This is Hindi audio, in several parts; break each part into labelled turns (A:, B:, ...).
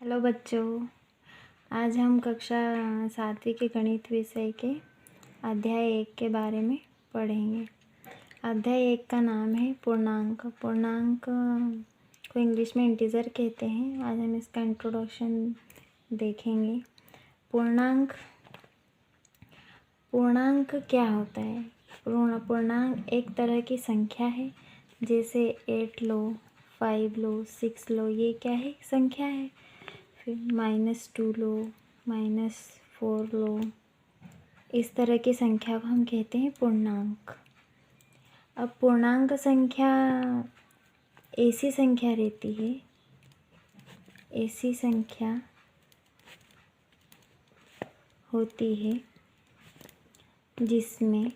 A: हेलो बच्चों, आज हम कक्षा 7वीं के गणित विषय के अध्याय 1 के बारे में पढ़ेंगे। अध्याय 1 का नाम है पूर्णांक। पूर्णांक को इंग्लिश में इंटीजर कहते हैं। आज हम इसका इंट्रोडक्शन देखेंगे। पूर्णांक क्या होता है? पूर्णांक एक तरह की संख्या है, जैसे 8 लो, 5 लो, 6 लो, ये क्या है? संख्या है। फिर -2 लो, -4 लो, इस तरह की संख्या को हम कहते हैं पूर्णांक। अब पूर्णांक संख्या ऐसी संख्या रहती है, ऐसी संख्या होती है जिसमें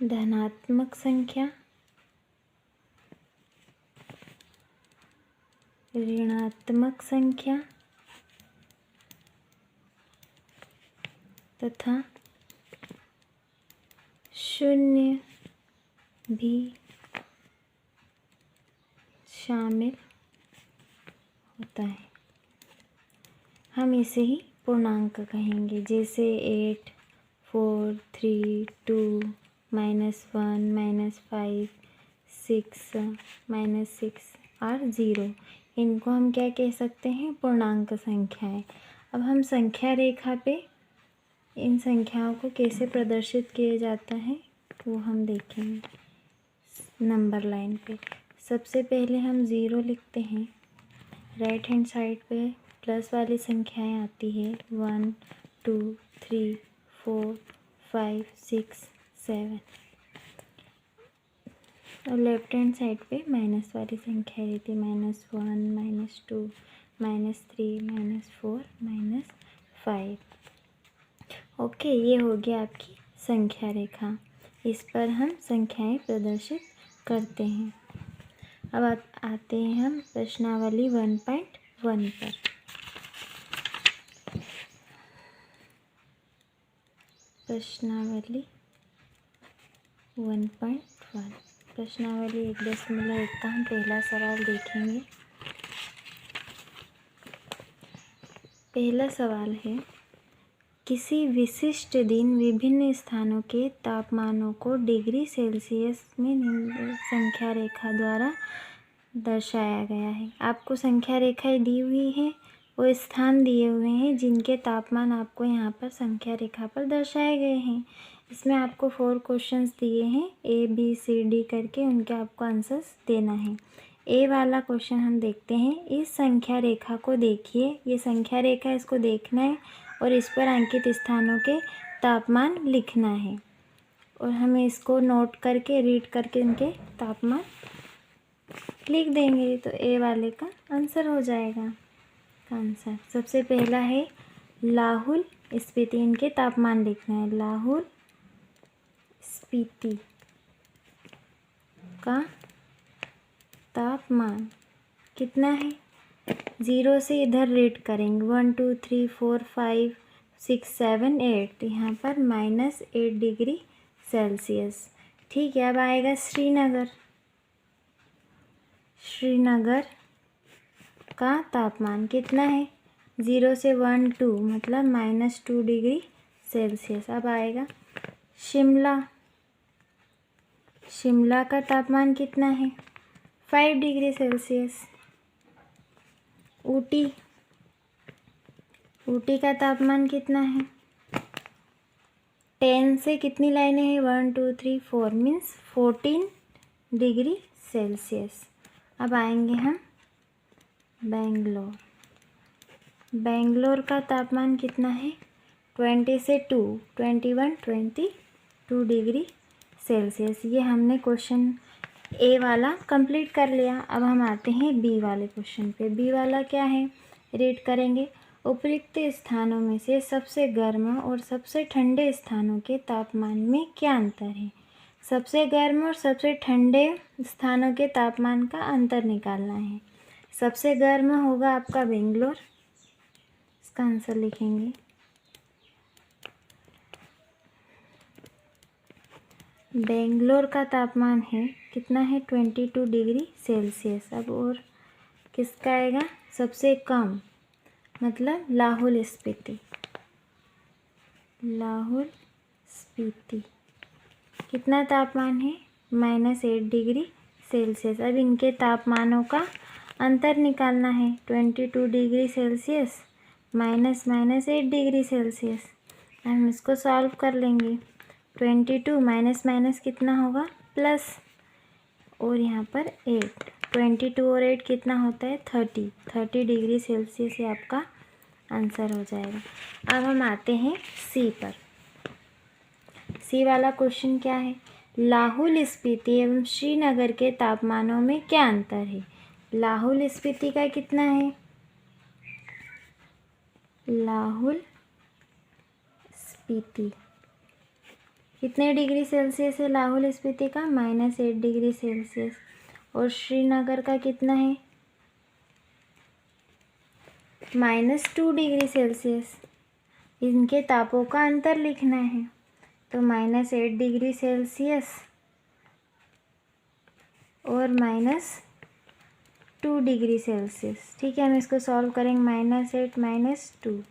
A: धनात्मक संख्या, ऋणात्मक संख्या तथा शून्य भी शामिल होता है। हम इसे ही पूर्णांक कहेंगे, जैसे 8, 4, 3, 2, -1, -5, 6 और 0। इनको हम क्या कह सकते हैं? पूर्णांक संख्याएं। अब हम संख्या रेखा पे इन संख्याओं को कैसे प्रदर्शित किया जाता है वो हम देखेंगे। नंबर लाइन पे सबसे पहले हम 0 लिखते हैं। राइट हैंड साइड पे प्लस वाली संख्याएं आती है 1, 2, 3, 4, 5, 6, 7 और लेफ्ट हैंड साइड पे माइनस वाली संख्या रहती है -1, -2, -3, -4, -5। ओके, ये हो गया आपकी संख्या रेखा। इस पर हम संख्याएं प्रदर्शित करते हैं। अब आते हैं हम प्रश्नावली 1.1 पर। प्रश्नावली 1.1 प्रश्नावली 1.1 का हम पहला सवाल देखेंगे। पहला सवाल है, किसी विशिष्ट दिन विभिन्न स्थानों के तापमानों को डिग्री सेल्सियस में संख्या रेखा द्वारा दर्शाया गया है। आपको संख्या रेखाएं दी हुई है, वो स्थान दिए हुए हैं जिनके तापमान आपको यहाँ पर संख्या रेखा पर दर्शाए गए हैं। इसमें आपको 4 क्वेश्चंस दिए हैं, A, B, C, D करके, उनके आपको आंसर्स देना है। ए वाला क्वेश्चन हम देखते हैं। इस संख्या रेखा को देखिए, ये संख्या रेखा, इसको देखना है और इस पर अंकित स्थानों के तापमान लिखना है और हमें इसको नोट करके, रीड करके उनके तापमान लिख देंगे तो ए वाले का आंसर हो जाएगा। आंसर सबसे पहला है लाहौल स्पीति, इनके तापमान लिखना है। लाहौल स्पीति का तापमान कितना है? 0 से इधर रीड करेंगे 1, 2, 3, 4, 5, 6, 7, 8, तो यहाँ पर -8 डिग्री सेल्सियस। ठीक है, अब आएगा श्रीनगर। श्रीनगर का तापमान कितना है? 0 से 1, 2 मतलब -2 डिग्री सेल्सियस। अब आएगा शिमला। शिमला का तापमान कितना है? 5 डिग्री सेल्सियस। ऊटी, ऊटी का तापमान कितना है? 10 से कितनी लाइनें हैं? 1, 2, 3, 4 मीन्स 14 डिग्री सेल्सियस। अब आएंगे हम बेंगलोर। बेंगलोर का तापमान कितना है? 20 से 2, 21, 22 डिग्री सेल्सियस। ये हमने क्वेश्चन ए वाला कंप्लीट कर लिया। अब हम आते हैं बी वाले क्वेश्चन पे। बी वाला क्या है? रीड करेंगे, उपयुक्त स्थानों में से सबसे गर्म और सबसे ठंडे स्थानों के तापमान में क्या अंतर है? सबसे गर्म और सबसे ठंडे स्थानों के तापमान का अंतर निकालना है। सबसे गर्म होगा आपका बेंगलोर, इसका आंसर लिखेंगे। बेंगलोर का तापमान है कितना है? 22 डिग्री सेल्सियस। अब और किसका आएगा? सबसे कम, मतलब लाहौल स्पीति। लाहौल स्पीति कितना तापमान है? -8 डिग्री सेल्सियस। अब इनके तापमानों का अंतर निकालना है। 22 डिग्री सेल्सियस -8 डिग्री सेल्सियस। हम इसको सॉल्व कर लेंगे। 22 माइनस कितना होगा? प्लस, और यहाँ पर 8। 22 और 8 कितना होता है? 30 डिग्री सेल्सियस ये आपका आंसर हो जाएगा। अब हम आते हैं सी पर। सी वाला क्वेश्चन क्या है? लाहौल स्पीति एवं श्रीनगर के तापमानों में क्या अंतर है? लाहौल स्पीति का कितना है? लाहौल स्पीति कितने डिग्री सेल्सियस है? लाहौल स्पीति का -8 डिग्री सेल्सियस। और श्रीनगर का कितना है? -2 डिग्री सेल्सियस। इनके तापों का अंतर लिखना है, तो -8 डिग्री सेल्सियस और -2 डिग्री सेल्सियस। ठीक है, हम इसको सॉल्व करेंगे। -8 -2,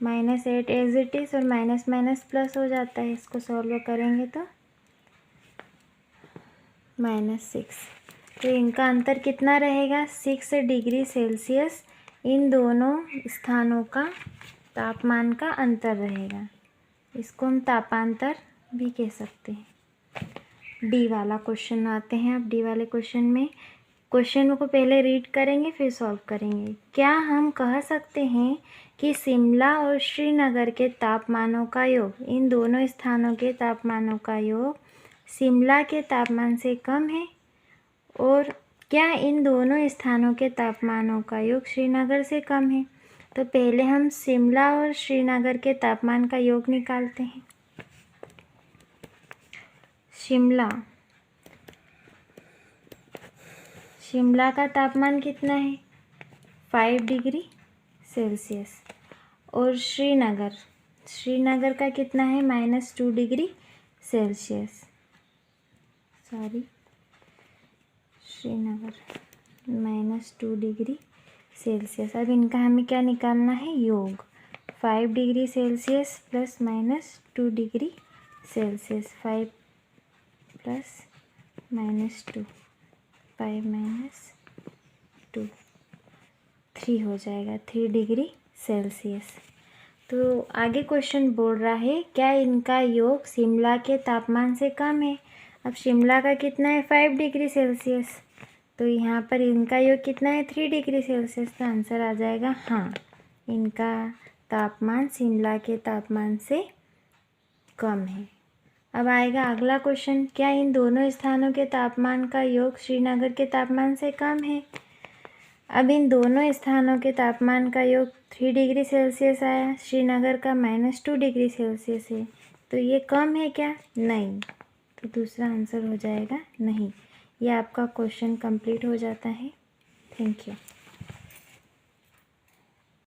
A: -8 एज इट इज़, और माइनस माइनस प्लस हो जाता है। इसको सॉल्व करेंगे तो -6। तो इनका अंतर कितना रहेगा? 6 डिग्री सेल्सियस इन दोनों स्थानों का तापमान का अंतर रहेगा। इसको हम तापांतर भी कह सकते हैं। डी वाला क्वेश्चन आते हैं। अब डी वाले क्वेश्चन में क्वेश्चन को पहले रीड करेंगे फिर सॉल्व करेंगे। क्या हम कह सकते हैं कि शिमला और श्रीनगर के तापमानों का योग, इन दोनों स्थानों के तापमानों का योग शिमला के तापमान से कम है? और क्या इन दोनों स्थानों के तापमानों का योग श्रीनगर से कम है? तो पहले हम शिमला और श्रीनगर के तापमान का योग निकालते हैं। शिमला का तापमान कितना है? 5 डिग्री सेल्सियस। और श्रीनगर का कितना है? -2 degree Celsius. Srinagar -2 degree Celsius. अब इनका हमें क्या निकालना है? योग। 5 degree Celsius plus -2 degree Celsius. 5 plus -2, 5 - 2, 3 हो जाएगा। 3 डिग्री सेल्सियस। तो आगे क्वेश्चन बोल रहा है क्या इनका योग शिमला के तापमान से कम है? अब शिमला का कितना है? 5 डिग्री सेल्सियस। तो यहाँ पर इनका योग कितना है? 3 डिग्री सेल्सियस। तो आंसर आ जाएगा हाँ, इनका तापमान शिमला के तापमान से कम है। अब आएगा अगला क्वेश्चन, क्या इन दोनों स्थानों के तापमान का योग श्रीनगर के तापमान से कम है? अब इन दोनों स्थानों के तापमान का योग 3 डिग्री सेल्सियस आया, श्रीनगर का -2 डिग्री सेल्सियस है। तो ये कम है क्या? नहीं। तो दूसरा आंसर हो जाएगा नहीं। ये आपका क्वेश्चन कंप्लीट हो जाता है। Thank you.